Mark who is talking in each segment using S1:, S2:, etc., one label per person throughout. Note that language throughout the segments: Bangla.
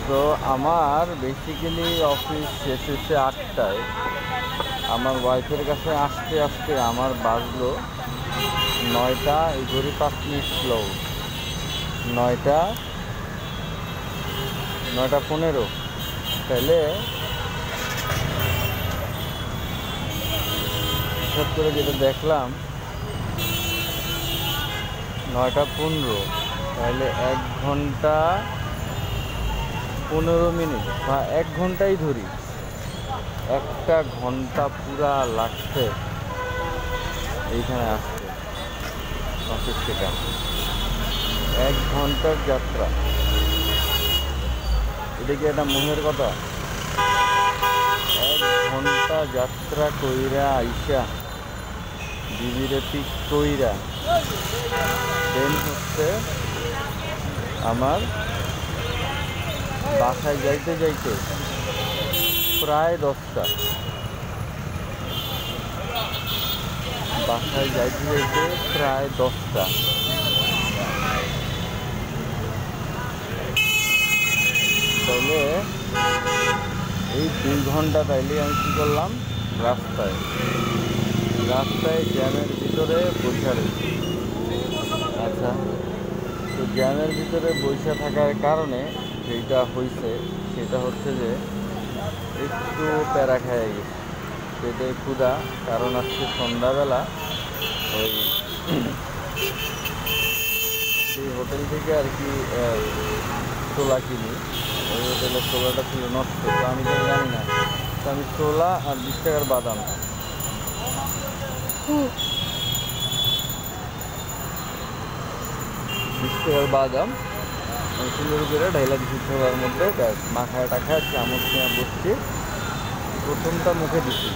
S1: তো আমার বেসিক্যালি অফিস শেষ হচ্ছে 8টায়। আমার ওয়াইফের কাছে আসতে আসতে আমার বাজলো 9টা, এই ঘড়ি 5 মিনিট স্লো, 9টা 15। তাহলে হিসাব করে যেটা দেখলাম 9টা 15, তাহলে 1 ঘন্টা 15 মিনিট বা 1 ঘন্টাই ধরি, 1টা ঘন্টা পুরা লাগছে এইখানে আসতে অফিস থেকে। 1 ঘন্টার যাত্রা, এটা কি একটা মনের কথা? 1 ঘন্টা যাত্রা কইরা আইসা বিবিরে পিক কইরা দেন হচ্ছে আমার বাসায় যাইতে যাইতে প্রায় 10টা, বাসায় যাইতে যাইতে প্রায় 10টা। তাহলে এই 2 ঘন্টা তাইলে আমি কী করলাম, রাস্তায় জ্যামের ভিতরে বসে রয়েছি। আচ্ছা, তো জ্যামের ভিতরে বসে থাকার কারণে যেটা হয়েছে সেটা হচ্ছে যে একটু প্যারা খেয়ে গেছে, পেটে ক্ষুধা। কারণ আজকে সন্ধ্যাবেলা ওই সেই হোটেল থেকে আর কি ছোলা কিনি, ওই হোটেলের ছোলাটা ছিল নষ্ট, তো আমি তো জানি না, তো আমি ছোলা আর 20 টাকার বাদাম, 20 টাকার বাদাম আমি সুন্দর করে ঢাইলা দিচ্ছি ছোলার মধ্যে, ব্যাস মাখায় টাখায় চামচ নিয়ে বসছি। প্রথমটা মুখে দিচ্ছি,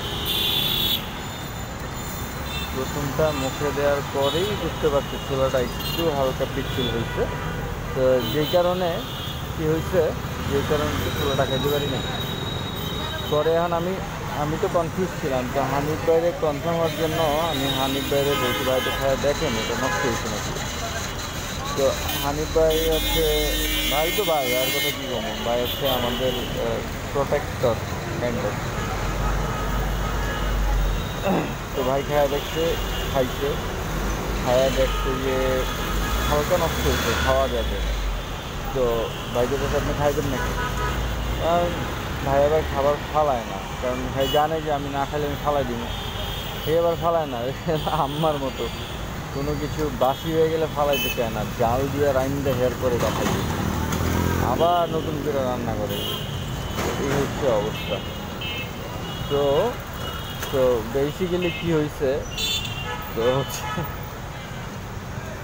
S1: প্রথমটা মুখে দেওয়ার পরেই বুঝতে পারছি ছোলাটা একটু হালকা পিচ্ছিল হয়েছে। তো যেই কারণে কী হয়েছে, যেই কারণে ছোলাটা খাইতে পারি না। পরে এখন আমি তো কনফিউজ ছিলাম, তো হানিফ বাইরে কনফার্ম হওয়ার জন্য আমি হানিফ বাইরে বলছি ভাই তো খায় দেখেন এটা নষ্ট হয়েছে নাকি। তো হানিফ ভাই হচ্ছে, ভাই তো ভাই আর কথা কী বলবো, ভাই হচ্ছে আমাদের প্রোটেক্টর হ্যান্ডেল। তো ভাই খাইছে, খায়া দেখছে যে হালকা নষ্ট হয়েছে, খাওয়া যাবে। তো ভাইকে বলছে আপনি খাইবেন নাকি? ভাই আবার খাবার ফালায় না, কারণ ভাই জানে যে আমি না খাইলে আমি ফালাই দিব। সে এবার ফালায় না, আম্মার মতো কোনো কিছু বাসি হয়ে গেলে ফালাইতে চায় না, জাল দিয়ে রাইন্দা হেয়ার করে দেখাই দিই, আবার নতুন করে রান্না করে। এই হচ্ছে অবস্থা। তো তো বেসিক্যালি কী হয়েছে, তো হচ্ছে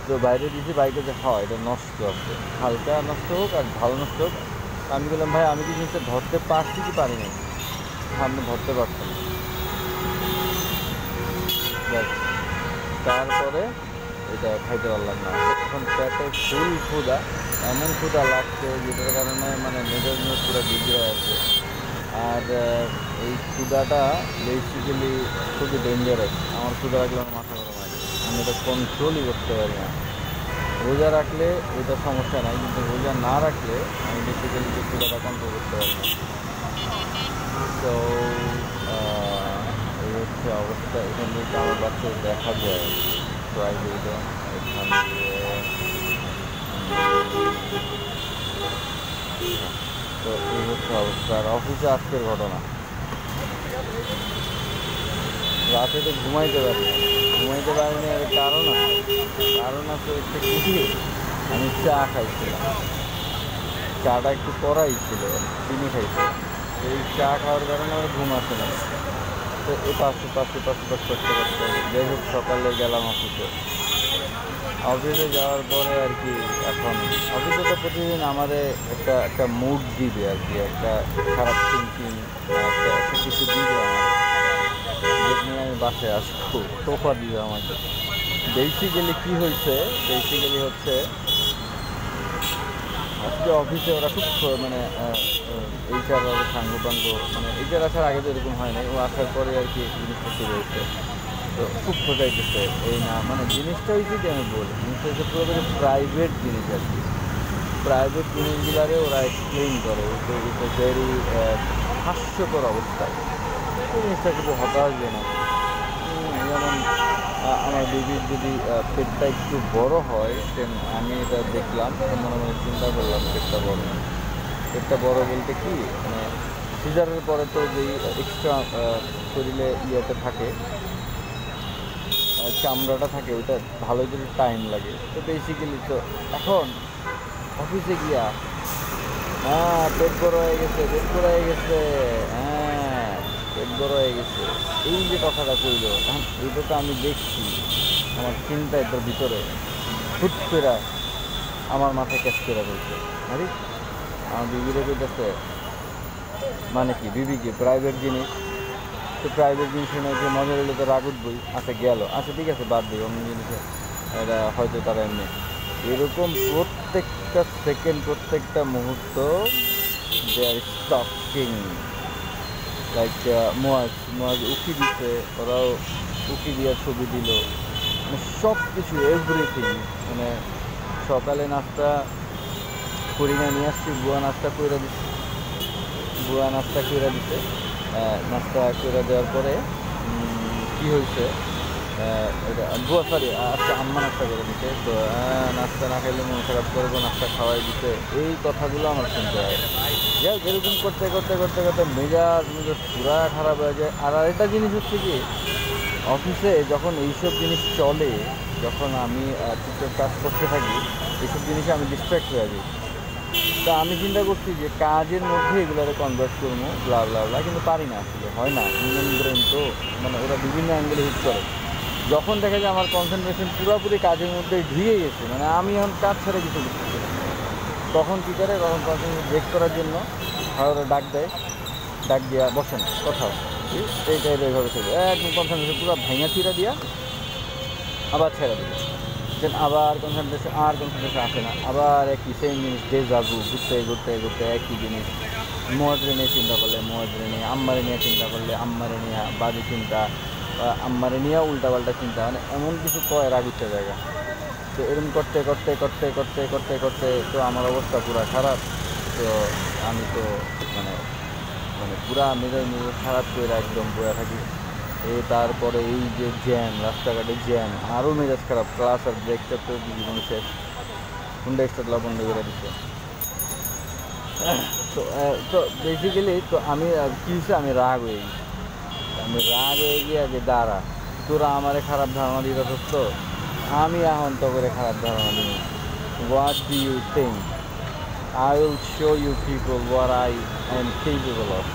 S1: তো বাইরে দিয়েছি, বাইকে যে হয় এটা নষ্ট আছে, হালকা নষ্ট হোক আর ভালো নষ্ট হোক। আমি বললাম ভাই আমি কি জিনিসটা ধরতে পারছি কি পারি না? আপনি ধরতে পারছেন। তারপরে এটা খাইতে পারলাম না। এখন পেটে ফুল ক্ষুধা, এমন ক্ষুধা লাগছে যেটার কারণে মানে মেজাজ পুরো বিগড়ে আছে। আর এই ক্ষুধাটা বেসিক্যালি খুবই ডেঞ্জারাস। আমার ক্ষুধা লাগলে আমার মাথা গরম হয়, আমি এটা কন্ট্রোলই করতে পারি না। রোজা রাখলে এটা সমস্যা নাই, কিন্তু রোজা না রাখলে আমি বেসিক্যালি যে ক্ষুধাটা কন্ট্রোল করতে পারি না। তো এই হচ্ছে অবস্থা। এখান থেকে আমার বাচ্চা দেখা যায় প্রাইভেটে, এখান তো এই হচ্ছে অবস্থা। আর অফিসে আজকের ঘটনা, রাতে তো ঘুমাইতে পারিনি, এর কারণ আছে হচ্ছে কি, আমি চা খাইছিলাম, চাটা একটু কড়াই ছিল, চিনি খাইছিলাম, এই চা খাওয়ার কারণে আমার ঘুম আসে না। তো এই পাশে করতে যাই হোক সকালে গেলাম অফিসে যাওয়ার পরে আর কি, এখন অফিসে তো প্রতিদিন আমাদের একটা মুড দিবে আর কি, একটা খারাপ থিঙ্কিং, একটা কিছু দিবে আমার, যেটা নিয়ে আমি বাসায় আসবো, তোফা দিবে আমাকে। বেসিক্যালি কী হয়েছে, হচ্ছে আজকে অফিসে ওরা খুব মানে এইচআর সাঙ্গপাঙ্গ, মানে এইচআর আসার আগে তো এরকম হয় নাই, ও আসার পরে আর কি জিনিসটা শুরু হয়েছে। তো খুব খোঁজাইতেছে, এই না মানে জিনিসটা হয়েছে কি, আমি বলি জিনিসটা হচ্ছে পুরোপুরি প্রাইভেট জিনিস আর কি। প্রাইভেট জিনিসগুলারে ওরা এক্সপ্লেইন করে, তো ইটস এ ভেরি হাস্যকর অবস্থায়। এই জিনিসটা খুব হতাশজনক। যেমন আমার বেবির যদি পেটটা একটু বড় হয়, দেন আমি এটা দেখলাম, মনে মনে চিন্তা করলাম পেটটা বড়। পেটটা বড় বলতে কি, মানে সিজারের পরে তো যেই এক্সট্রা শরীরে ইয়েতে থাকে, চামড়াটা থাকে, ওইটা ভালো যদি টাইম লাগে। তো বেসিক্যালি তো এখন অফিসে গিয়া হ্যাঁ পেট বড় হয়ে গেছে, পেট বড় হয়ে গেছে, হ্যাঁ পেট বড় হয়ে গেছে, এই যে কথাটা কইল, এখন এইটা তো আমি দেখছি, আমার চিন্তায় তোর ভিতরে হুট করে আমার মাথায় ক্যাচ করে বলছে, আরে আমার বিবিরে কইতেছে মানে কি, বিবি কি প্রাইভেট জিনিস, তো প্রাইভেট জিনিস যে মজা হলে তো রাগ উঠবই। আচ্ছা গেল, আচ্ছা ঠিক আছে বাদ দিই, অন্য জিনিসে এটা হয়তো তারা এমনি। এরকম প্রত্যেকটা সেকেন্ড, প্রত্যেকটা মুহূর্ত দে আর স্টকিং লাইক মোয়াজ উকি দিচ্ছে, ওরাও উকি দেওয়ার ছবি দিল, মানে সব কিছু এভরিথিং। মানে সকালে নাস্তা করি না নিয়ে আসছি, বুয়া নাস্তা করে দিচ্ছে, বুয়া নাস্তা করে দিচ্ছে। নাস্তা করে দেওয়ার পরে কী হয়েছে, বুয়া সরি আজকে আম্মা নাস্তা করে দিচ্ছে, তো নাস্তা না খাইলে মন খারাপ করবো, নাস্তা খাওয়াই দিতে, এই কথাগুলো আমার শুনতে হয়। যাই এরকম করতে করতে করতে করতে মেজাজ পুরা খারাপ হয়ে যায়। আর আরেকটা জিনিস হচ্ছে কি, অফিসে যখন এইসব জিনিস চলে, যখন আমি টুকটাক কাজ করতে থাকি, এইসব জিনিসে আমি ডিস্ট্র্যাক্ট হয়ে যাই। তা আমি চিন্তা করছি যে কাজের মধ্যে এগুলোরে কনভার্ট করবো, ব্লা ব্লা ব্লা, কিন্তু পারি না, আসলে হয় না। হিউম্যান ব্রেন তো, মানে ওরা বিভিন্ন অ্যাঙ্গেলে হিট করে। যখন দেখা যায় আমার কনসেন্ট্রেশন পুরোপুরি কাজের মধ্যে ঢুকে গেছে, মানে আমি এখন কাজ ছাড়া কিছু বুঝতেছি না, তখন কী করে, তখন কনসেন্ট্রেশন ব্রেক করার জন্য হয় ওরা ডাক দেয়, ডাক দিয়া বসেন কোথাও, এই টাইপের এইভাবে চলবে, একদম কনসেন্ট্রেশন পুরো ভাঙা চিরা দিয়া আবার ছেড়ে দিবে, দেন আবার কনসেন্ট্রেশন আসে না, আবার একই সেম জিনিস ডেজাভু, ঘুরতে ঘুরতে ঘুরতে একই জিনিস। মোয়াজরে নিয়ে চিন্তা করলে মোয়াজরে নিয়ে, আম্মারে নিয়ে চিন্তা করলে আম্মারে নিয়ে বাজে চিন্তা, আম্মারে নিয়ে উল্টাপাল্টা চিন্তা, মানে এমন কিছু কয় রাগ উঠতে জায়গা। তো এরকম করতে করতে করতে করতে করতে করতে তো আমার অবস্থা পুরো খারাপ। তো আমি তো মানে মানে পুরা মেজাজ খারাপ করে একদম বয়ে থাকি। তারপরে এই যে জ্যাম, রাস্তাঘাটে জ্যাম, আরও মেজাজ খারাপ। ক্লাস আর ব্রেকটা তো জীবন শেষ, হুন্ডা স্টার্টলা বন্ধ করে দিচ্ছে। তো তো বেসিক্যালি তো আমি কী হচ্ছে, আমি রাগ হয়ে গেছি। আমি রাগ হয়ে গিয়ে যে দাঁড়া, তোরা আমারে খারাপ ধারণা দিতে তো আমি এখন তো করে খারাপ ধারণা দিই। What do you think? I will show you people what I am capable of.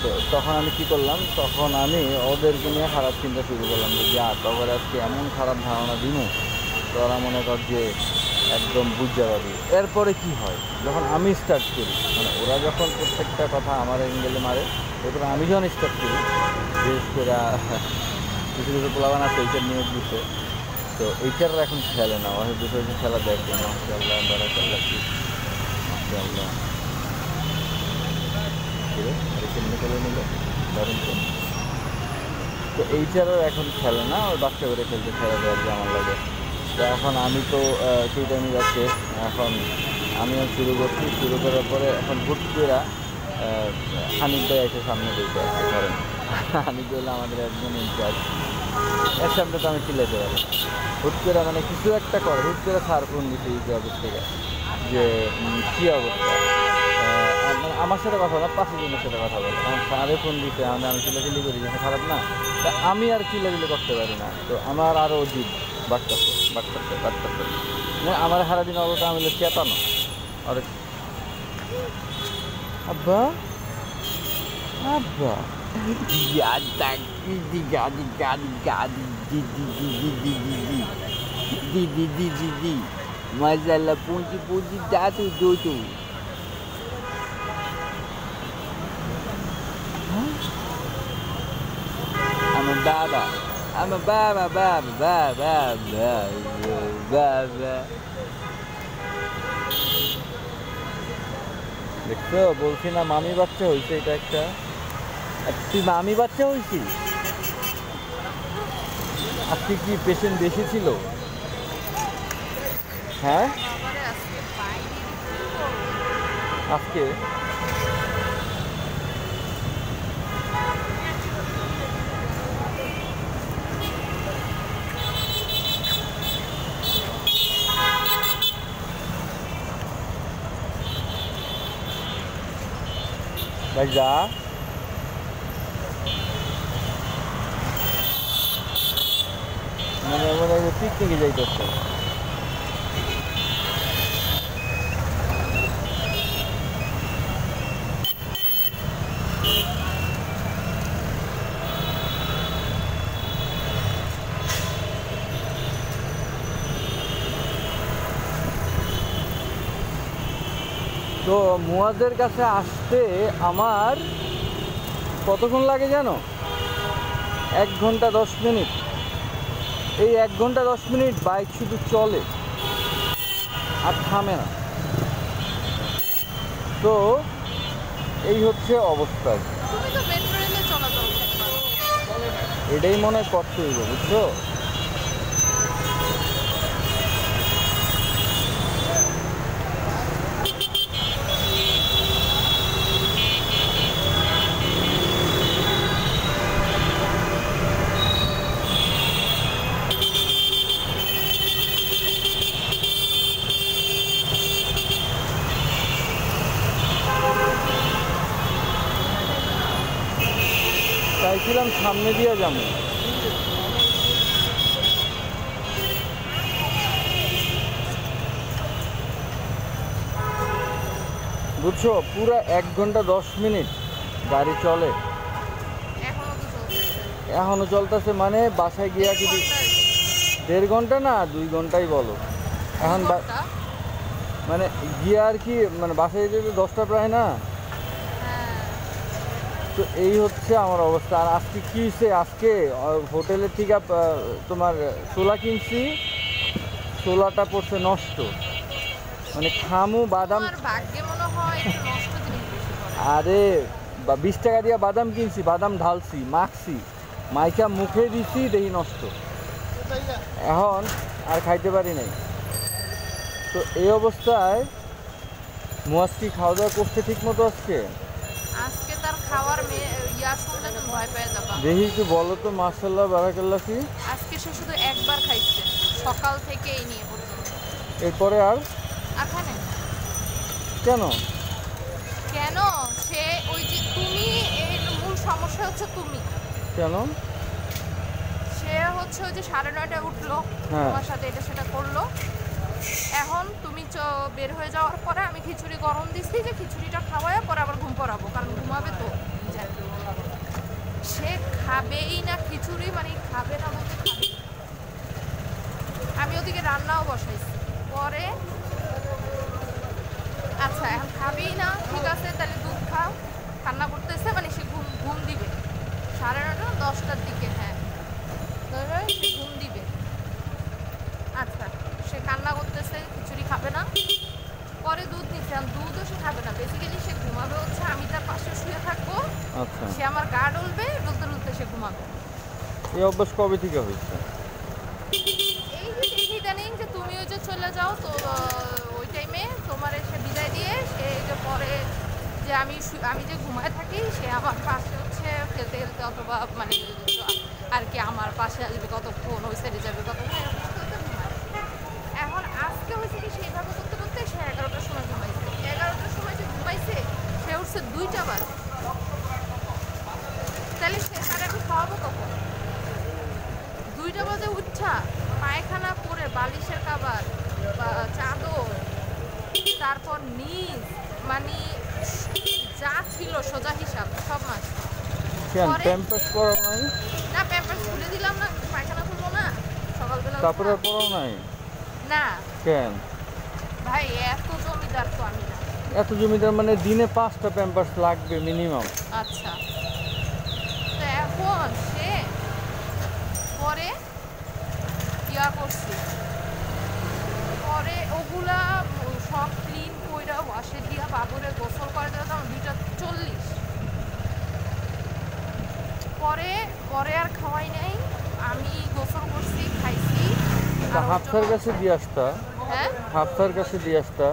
S1: তো তখন আমি কী করলাম, তখন আমি ওদেরকে নিয়ে খারাপ চিন্তা শুরু করলাম যে যা তখন আজকে এমন খারাপ ধারণা দিন, তোরা মনে কর যে একদম বুঝতে পারবি। এরপরে কি হয়, যখন আমি স্টার্ট করি, মানে ওরা যখন প্রত্যেকটা কথা আমার এঙ্গেলে মারে, এরপরে আমি যখন স্টার্ট করি, বিশেষ করে কিছু কিছু পোলাবান আছে এইটার নিয়োগ দিচ্ছে, তো এইটার এখন খেলে না, অনেক বিষয় খেলা দেখবে না। মাশাআল্লাহ বারাকাল্লাহ, কি মাশাআল্লাহ, খেলে নিল দারুণ। তো এইটারও এখন খেলে না, ওই বাচ্চা করে খেলতে খেলা দেওয়ার যে আমার লাগে। তো এখন আমি তো সেই টাইমে যাচ্ছে, এখন আমিও শুরু করছি, শুরু করার পরে এখন হুট করে হানিফ ভাই এসে সামনে দিতে আসছে, ধরেন হানিফ ভাই হলো আমাদের একজন ইনচার্জ, এর সামনে তো আমি চিল্লাতে পারি। হুট করে মানে কিছু একটা করে, হুট করে স্যার ফোন দিতে এই অফিস থেকে যে কী অবস্থা, মানে আমার সাথে কথা বলা, 5 জনের সাথে কথা বলে, আমার স্যারে ফোন দিতে, আমি চিল্লাচিল্লি করি, যেটা খারাপ না, তা আমি আর চিল্লাচিল্লি করতে পারি না। তো আমার আরও অজিব বাড়তেছে, মানে আমার সারাদিন অবস্থা আমি চেতানো। আর আব্বা আব্বা দি মাশাআল্লাহ, পুঁজি দাদু দুটো। আমার বাবা, আমার বাবা বাবা বাবা বাবা, দেখছো বলছি না মামি বাচ্চা হয়েছে, এটা একটা তুই মামি বাচ্চা হয়েছিস। আজকে কি পেশেন্ট বেশি ছিল? হ্যাঁ
S2: বাবারে আজকে বাইরে দিবো।
S1: আজকে ভাই যা মনে মনে পিকনিকে যাইতেছে। তো মুয়াজের কাছে আসতে আমার কতক্ষণ লাগে জানো? 1 ঘন্টা 10 মিনিট। এই 1 ঘন্টা 10 মিনিট বাইক শুধু চলে আর থামে না। তো এই হচ্ছে অবস্থা।
S2: তুমি তো মেট্রো রেলে চলাচল করতে।
S1: এটাই মনে হয় কষ্ট হইব, বুঝছো? চাইছিলাম সামনে দিয়ে যাবো, বুঝছো? পুরো 1 ঘন্টা 10 মিনিট গাড়ি চলে। এখনো চলতেছে মানে বাসায় গিয়া কি 1.5 ঘন্টা না 2 ঘন্টাই বলো এখন মানে গিয়া আর কি, মানে বাসায় যেতে 10টা প্রায় না। তো এই হচ্ছে আমার অবস্থা। আর আজকে কি হয়েছে, আজকে হোটেলের থেকে তোমার ছোলা কিনছি, ছোলাটা পড়ছে নষ্ট। মানে খামু বাদাম, আরে 20 টাকা দিয়ে বাদাম কিনছি, বাদাম ঢালছি, মাখছি, মাইকা মুখে দিছি, দেখি নষ্ট। এখন আর খাইতে পারি নাই। তো এই অবস্থায় মুয়াজ কি খাওয়া দাওয়া করতে ঠিক মতো আজকে?
S2: আজকে তার খাওয়ার ইয়া শুনলে তুমি ভয় পেয়ে যাবা।
S1: দেখি একটু বলো তো, মাশাআল্লাহ বারাকাল্লাহ কি?
S2: আজকে সে শুধু একবার খাইছে সকাল থেকে এই নিয়ে পর্যন্ত।
S1: এরপরে আর
S2: খানে
S1: কেন?
S2: কেন সে ওই যে তুমি, এর মূল সমস্যা হচ্ছে তুমি।
S1: কেন?
S2: সে হচ্ছে ওই যে 9:30টায় উঠলো, তোমার সাথে এটা সেটা করলো। এখন তুমি বের হয়ে যাওয়ার পরে আমি খিচুড়ি গরম দিচ্ছি, যে খিচুড়িটা খাওয়ায় পরে আবার ঘুম পড়াবো, কারণ ঘুমাবে তো। সে খাবেই না খিচুড়ি, মানে খাবে না বলতে খাবে। আমি ওদিকে রান্নাও বসাইছি পরে। আচ্ছা এখন খাবেই না, ঠিক আছে তাহলে দুধ খাও। কান্না করতেছে, মানে সে ঘুম দিবে 9:30 10টার দিকে। হ্যাঁ সে ঘুম দিবে। আচ্ছা সে কান্না করতেছে, খিচুড়ি খাবে না। পরে দুধ নিচ্ছে, দুধও সে খাবে না। বেসিক্যালি সে ঘুমাবে হচ্ছে আমি তার পাশে শুয়ে থাকবো, সে আমার গা ডলবে, ডলতে ডলতে সে ঘুমাবে।
S1: এই অভ্যাস কবে থেকে হয়েছে?
S2: এই যে ইদানিং যে তুমি ওই যে চলে যাও, তো ওই টাইমে তোমার এসে বিদায় দিয়ে সে যে পরে যে আমি যে ঘুমায় থাকি, সে আমার পাশে হচ্ছে খেলতে খেলতে অথবা মানে আর কি আমার পাশে আসবে কতক্ষণ, ওই সাইডে যাবে কতক্ষণ, এরকম করতে ঘুমায়। এখন আজকে হয়েছে কি, সেইভাবে করতে করতে সে 11টার সময় ঘুমাইছে। 11টার সময় যে ঘুমাইছে, সে উঠছে 2টা বাজে। তাহলে সে তার এখন খাওয়াবো কখন? 2টা বাজে উঠা পায়খানা করে বালিশের কাবার, চাদর, তারপর নিজ, মানে যা ছিল সোজা হিসাব সব মাছ।
S1: প্যাম্পার্স পরাও নাই?
S2: না প্যাম্পার্স খুলে দিলাম না, পায়খানা খুলবো না সকালবেলা।
S1: তারপরে পরাও নাই?
S2: না
S1: কেন
S2: ভাই, এত জমিদার তো আমি না।
S1: এত জমিদার মানে দিনে 5টা প্যাম্পার্স লাগবে মিনিমাম।
S2: আচ্ছা তো এখন সে পরে ইয়া করছি, পরে ওগুলা সব ক্লিন কইরা ওয়াশে দিয়া বাবুরে গোসল করে দেওয়া, 2:40। পরে আর খাওয়াই নাই, আমি গোসল করছি, খাইছি।
S1: হাফসার কাছে দিয়ে আসতা।
S2: হ্যাঁ
S1: হাফসার কাছে দিয়ে আসতা।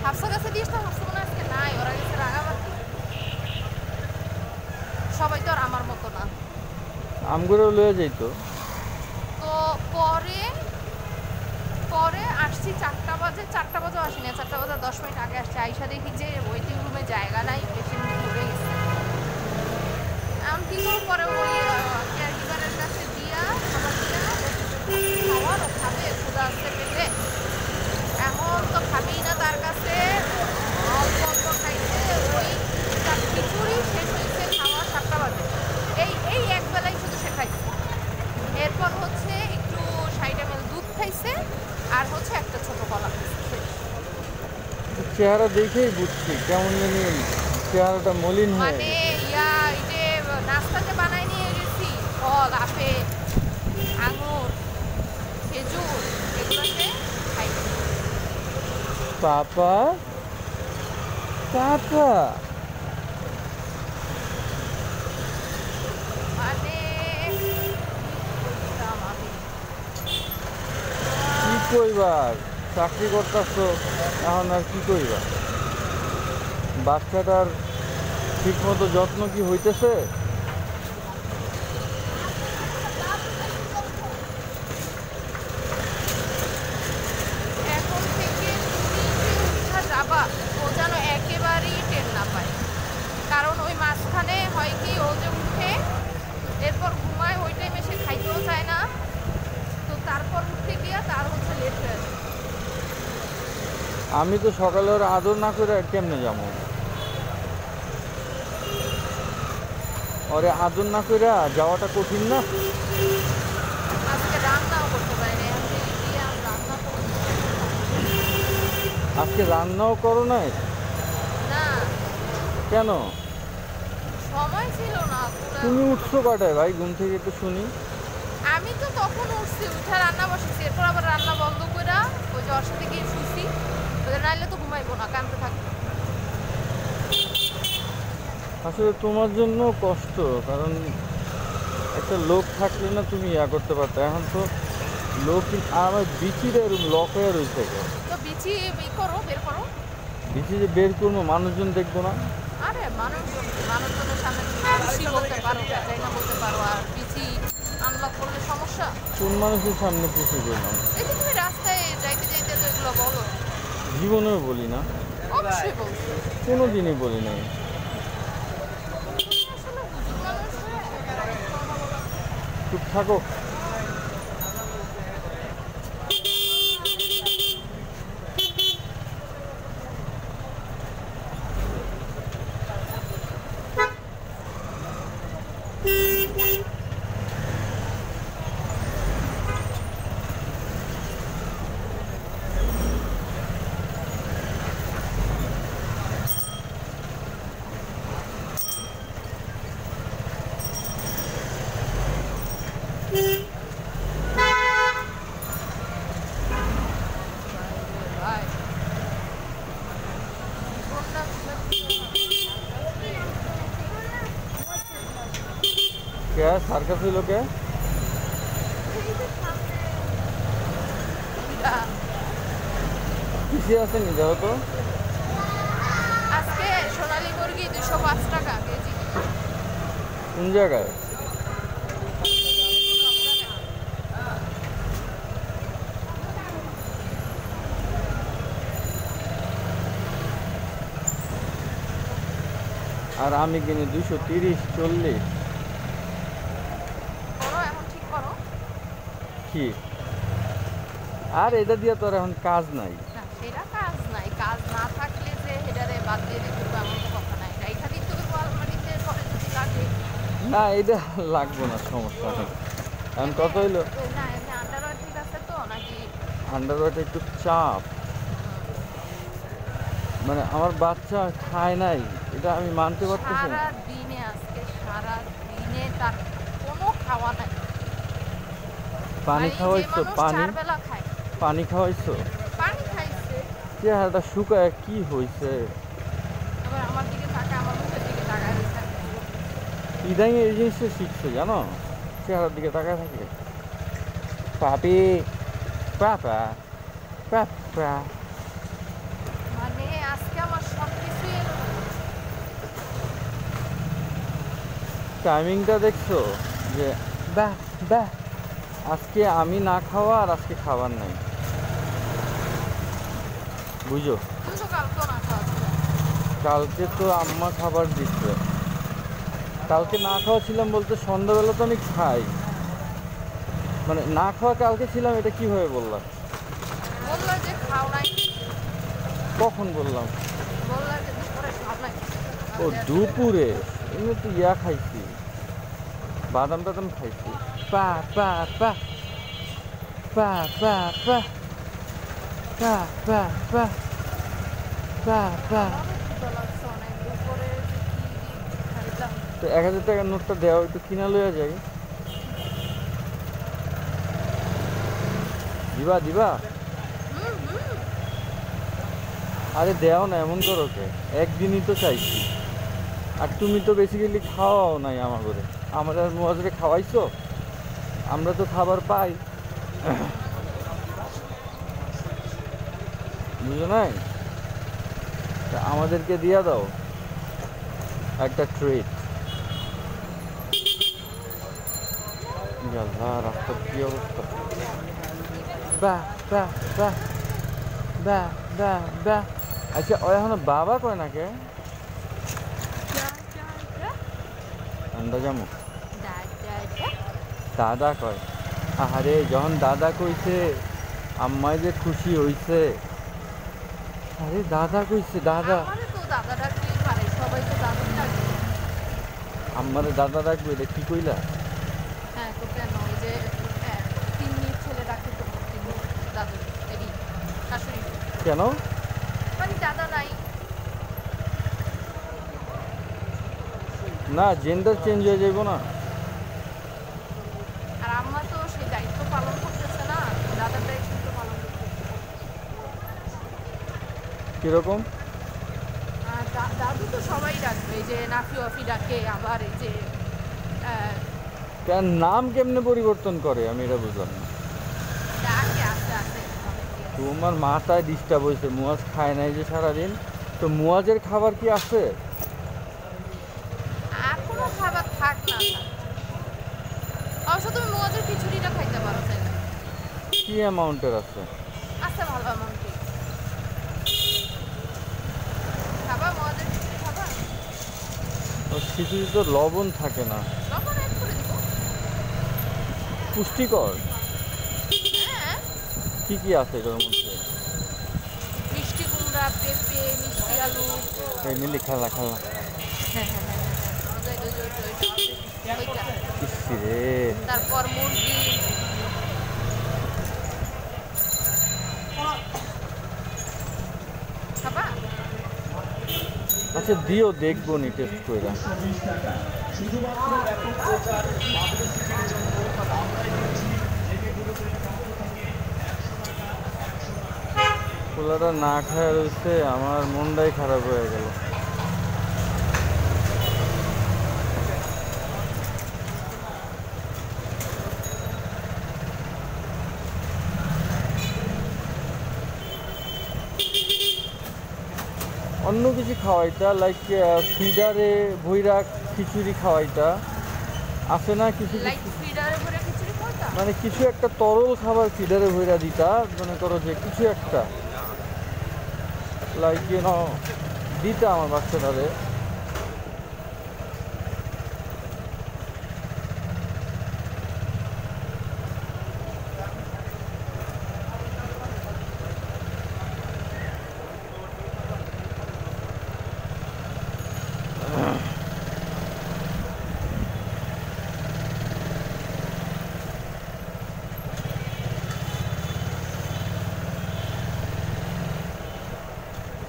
S2: হাফসার কাছে দিস তো, হাফসা মনে হয় আজকে নাই, ওরা গেছে রাঙামাটি। সবাই তো আর আমার মতো না।
S1: আমগুলোও লয়ে যাইতো।
S2: তো পরে পরে আসছি 4টা বাজে, 4টা বাজেও আসি না, 4টা বাজে 10 মিনিট আগে আসছি। আইসা দেখি যে ওয়েটিং রুমে জায়গা নাই, পেশেন্ট ভরে গেছে। এখন কি করবো, পরে ওই কেয়ার গিভারের কাছে দিয়া খাবার দিয়া খাওয়ার, ও খাবে, ক্ষুধা আসতে পেটে। এখন তো খাবেই না তার কাছে, অল্প অল্প খাইছে। ওই তার খিচুড়ি শেষ হয়েছে খাওয়া 7টা বাজে। এই এক বেলায় শুধু সে খাইছে। এরপর হচ্ছে একটু 60 ml দুধ খাইছে, আর হচ্ছে একটা ছোট কলা খাইছে, শেষ।
S1: চেহারা দেখেই বুঝছি কেমন জানি চেহারাটা মলিন হয়ে
S2: মানে
S1: গেছে।
S2: এই যে নাস্তাতে বানাই নিয়ে গেছি ফল, আপেল, আঙুর, খেজুর, এগুলোতে খাইছে।
S1: পাপা পাপা
S2: মানে বলতাম আমি,
S1: কি কইবার, চাকরি করতেছো এখন আর কি কইবা? বাচ্চাটার ঠিক মতো যত্ন কি হইতেছে?
S2: এখন থেকে তুমি যে উঠা যাবা, ও যেন একেবারেই টের না পায়। কারণ ওই মাঝখানে হয় কি, ও যে উঠে এরপর ঘুমায়, ওই টাইমে সে খাইতেও চায় না। তো তারপর উঠতে গিয়া তার হচ্ছে লেট হয়ে যায়।
S1: আমি তো সকালে ওর আদর না করে কেমনে যাবো? ওরে আদর না করে যাওয়াটা কঠিন না?
S2: আজকে রান্নাও করতে পারিনি, এখন থেকে গিয়ে আমি রান্না করবো
S1: আজকে রান্নাও করো নাই?
S2: না,
S1: কেন?
S2: সময় ছিল না পুরা।
S1: তুমি উঠছো কটায় ভাই ঘুম থেকে একটু শুনি?
S2: আমি তো তখন উঠছি, উঠে রান্না বসেছি, এরপর আবার রান্না বন্ধ করে ওই যে ওর সাথে গিয়ে শুছি। নাইলে তো ঘুমাইবো না, কাঁদতে থাকবো।
S1: আসলে তোমার জন্য কষ্ট, কারণ একটা লোক থাকলে না তুমি ইয়া করতে পারতো। এখন তো লোক আমার বিচির এরকম লক হয়ে রয়েছে।
S2: তো বিচি করো, বের করো।
S1: বিচি যে বের করবো মানুষজন দেখবো না?
S2: আরে মানুষজনের সামনে তুমি খুশি বলতে পারো, যাই না বলতে পারো, আর বিচি আনলক করলে সমস্যা।
S1: কোন মানুষের সামনে পুষে করলাম?
S2: এই যে তুমি রাস্তায় যাইতে যাইতে তো এগুলো বলো।
S1: জীবনেও বলি না,
S2: অবশ্যই বলছো।
S1: কোনো দিনই বলি নাই।
S2: আসলে হুজুর মানুষ
S1: চুপ থাকো।
S2: ভাই
S1: কে সার্কাস হইলো কে? কিসে আছে নি দেখো তো?
S2: আজকে সোনালী মুরগি 205 টাকা কেজি।
S1: কোন জায়গায়? আর আমি কিনি 230-40।
S2: করো, এখন ঠিক করো।
S1: কি আর এটা দিয়ে তো আর এখন কাজ নাই।
S2: না সেটা কাজ নাই, কাজ না থাকলে যে হেডারে বাদ দিয়ে দিতে হবে এমন তো কথা নাই। রাইখা দিতে হবে আলমারিতে, পরে যদি লাগে।
S1: না এটা লাগবো না, সমস্যা নেই। এখন কত হইলো?
S2: না এমনি আন্ডারওয়্যার ঠিক আছে তো নাকি?
S1: আন্ডারওয়েটে একটু চাপ, মানে আমার বাচ্চা খায় নাই, এটা আমি মানতে পারতেছি না।
S2: সারা দিনে, আজকে সারা দিনে তার কোনো খাওয়া নাই।
S1: পানি
S2: আর এই যে
S1: খাওয়াইছো?
S2: মানুষ
S1: পানি
S2: 4 বেলা খায়,
S1: পানি খাওয়াইছো?
S2: পানি খাইছে।
S1: চেহারাটা শুকায় কি হয়েছে?
S2: আবার আমার দিকে তাকায়, আমার মুখের দিকে তাকায় রয়েছে।
S1: ইদানিং এই জিনিসটা শিখছে জানো, চেহারার দিকে তাকায় থাকে। পাপি পাপা প্যা প্যা।
S2: মানে আজকে আমার সব কিছুই
S1: টাইমিংটা দেখছো যে বাহ বাহ, আজকে আমি না খাওয়া আর আজকে খাবার নাই, বুঝো?
S2: তুই তো কালকেও না খাওয়া ছিল।
S1: কালকে তো আম্মা খাবার দিচ্ছে। কালকে না খাওয়া ছিলাম বলতে সন্ধ্যাবেলা তো আমি খাই, মানে না খাওয়া কালকে ছিলাম, এটা কিভাবে বললাম?
S2: বললো যে খাও নাই,
S1: কখন বললাম?
S2: বললো যে দুপুরে খাও নাই।
S1: ও দুপুরে এমনি তো ইয়া খাইছি, বাদাম টাদাম খাইছি। পা পা পা পা পা পা পা পা পা পা পা।
S2: আমারও ক্ষুধা লাগছে অনেক, দুপুরে যে কি খাইলাম।
S1: তো 1000 টাকার নোটটা দেওয়া, একটু কিনা লইয়া যাই। দিবা দিবা?
S2: হুম হুম।
S1: আরে দেও না, এমন করো কে? একদিনই তো চাইছি, আর তুমি তো বেসিক্যালি খাওয়াও নাই আমার করে। আমার আর মুয়াজরে খাওয়াইছো, আমরা তো খাবার পাই, বুঝো নাই? তা আমাদেরকে দিয়া দাও একটা ট্রিট। আল্লাহ, রাস্তার কি অবস্থা! বাহ বাহ বাহ বাহ বাহ বাহ। আচ্ছা, ও এখনো বাবা কয় না কে? আন্দাজামু দাদা কয়। আহারে, যখন দাদা কইছে আম্মাই যে খুশি হইছে। আরে দাদা কইছে, দাদা।
S2: আমারে তো দাদা ডাকতেই পারে, সবাই তো দাদা ডাকবে।
S1: আম্মারে দাদা ডাকবে, এটা কি কইলা?
S2: হ্যাঁ তো কেন, ওই যে তিন্নির ছেলে ডাকে তো তিন্নি দাদু, এরি শাশুড়ি।
S1: কেন?
S2: মানে দাদা নাই।
S1: না, জেন্ডার চেঞ্জ হয়ে যাইব না?
S2: আর আম্মা তো সেই দায়িত্ব পালন করতেছে না, দাদার দায়িত্ব তো পালন করতেছে।
S1: কিরকম?
S2: আর দাদু তো সবাই ডাকবে, এই যে নাফি ওয়াফি ডাকে, আবার এই যে
S1: কেন নাম কেমনে পরিবর্তন করে আমি এটা বুঝলাম না।
S2: ডাকে আস্তে আস্তে।
S1: তোমার মাথায় ডিস্টার্ব হয়েছে, মুয়াজ খায় নাই যে সারাদিন, তো মুয়াজের খাবার কি আছে?
S2: আর কোনো খাবার থাক না থাক, অবশ্য তুমি মুয়াজের খিচুড়িটা খাইতে পারো চাইলে।
S1: কি অ্যামাউন্টের আছে?
S2: আচ্ছা ভালো এমনকি খাবা, মুয়াজের খিচুড়ি খাবা।
S1: ওর খিচুড়ি তো লবণ থাকে না,
S2: লবণ অ্যাড করে দিব।
S1: পুষ্টিকর।
S2: হ্যাঁ,
S1: কি কি আছে এটার মধ্যে?
S2: মিষ্টি কুমড়া, পেঁপে, মিষ্টি আলু।
S1: এই মিলি খেলা খেলা।
S2: হ্যাঁ হ্যাঁ হ্যাঁ হ্যাঁ, ওইটা।
S1: ইসি রে।
S2: তারপর মুরগি। খাবা?
S1: আচ্ছা দিও, দেখবো নি টেস্ট করে। পোলাটা না খায় রয়েছে, আমার মনটাই খারাপ হয়ে গেল। অন্য কিছু খাওয়াইতা, লাইক ফিডারে ভৈরা খিচুড়ি খাওয়াইতা, আছে না কিছু
S2: লাইক
S1: কিছু,
S2: ফিডারে ভরে খিচুড়ি খাওয়া?
S1: মানে কিছু একটা তরল খাবার ফিডারে ভৈরা দিতা, মনে করো যে কিছু একটা, লাইক দিতা আমার বাচ্চাটারে।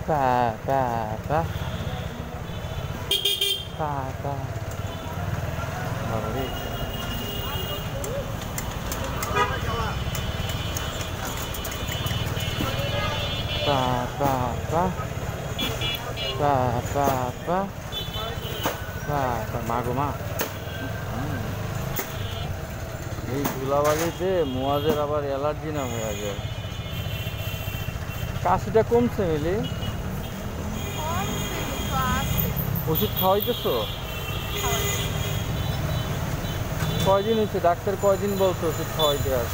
S1: পা পা পা পা পা। বাবারে, পা পা পা পা পা পা পা পা। মা গো মা, এই ধুলাবালিতে মুয়াজের আবার অ্যালার্জি না হয়ে যায়। কাশিটা কমছে মিলি?
S2: কমছে কিন্তু আছে।
S1: ওষুধ খাওয়াইতেছো?
S2: খাওয়াইছি।
S1: কয়দিন হয়েছে? ডাক্তার কয়দিন বলছো ওষুধ খাওয়াইতে? আর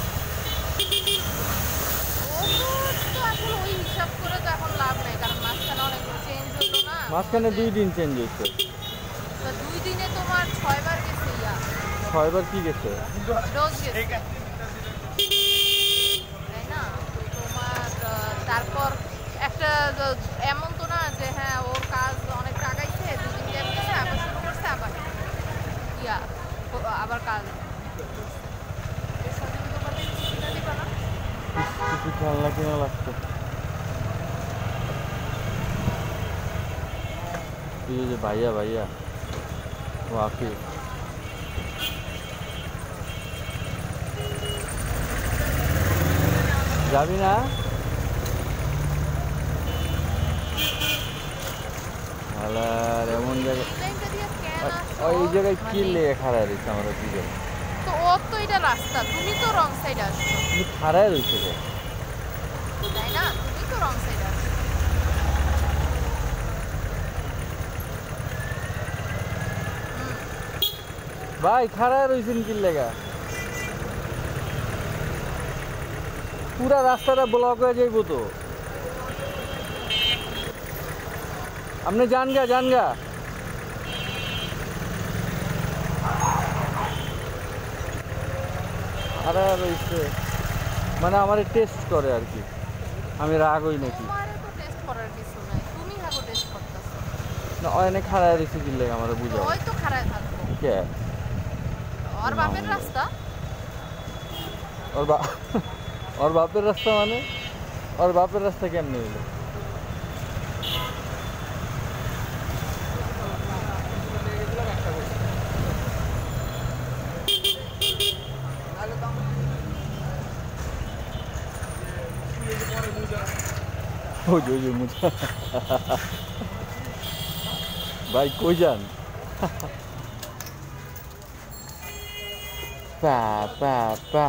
S2: ওষুধ তো আসলে ওই হিসাব করে তো এখন লাভ নাই, কারণ মাঝখানে অনেক চেঞ্জ হলো না।
S1: মাঝখানে 2 দিন চেঞ্জ হয়েছে।
S2: তো 2 দিনে তোমার 6 বার গেছে ইয়া
S1: 6 বার কি গেছে?
S2: ডোজ গেছে, তাই না? তো তোমার তারপর একটা এমন তো না যে হ্যাঁ ওর কাজ অনেকটা আগাইছে, 2 দিন গ্যাপ গেছে, আবার শুরু করছে, আবার ইয়া আবার কাজ এর সাথে কি তোমাদের চিকিৎসা দিবা না?
S1: কিছু খেলনা কিনা লাগতো। এই যে ভাইয়া ভাইয়া ও আফি, যাবি না? আর এমন জায়গায়
S2: লাইনটা দিয়ে কেন আসছো?
S1: ওই জায়গায় কি
S2: মানে-
S1: লেগে খাড়ায় রয়েছে আমরা দুজন?
S2: তো ওর তো এটা রাস্তা, তুমি তো রং সাইড আসছো,
S1: তুমি খাড়ায় রয়েছে রে।
S2: তাই না? তুমি তো রং সাইড আসছো।
S1: ভাই খাড়ায় রয়েছেন কি লেগা? পুরা রাস্তাটা ব্লক হয়ে যাইব তো। আপনি যান গা আরে রয়েছে মানে আমার টেস্ট করে আর কি, আমি রাগ হই নাকি?
S2: তোমারে তো টেস্ট করার কিছু নাই, তুমি হাগো টেস্ট করতেছো।
S1: না অনেক খাড়ায় রয়েছে কি লেগা আমার বুঝাও।
S2: ওই তো খারাপ থাকবো,
S1: কে?
S2: ওর বাপের রাস্তা।
S1: ওর ওর বাপের রাস্তা মানে? ওর বাপের রাস্তা কেমনে হইলো? ওই যে মুজা ভাই কই যান? পা পা পা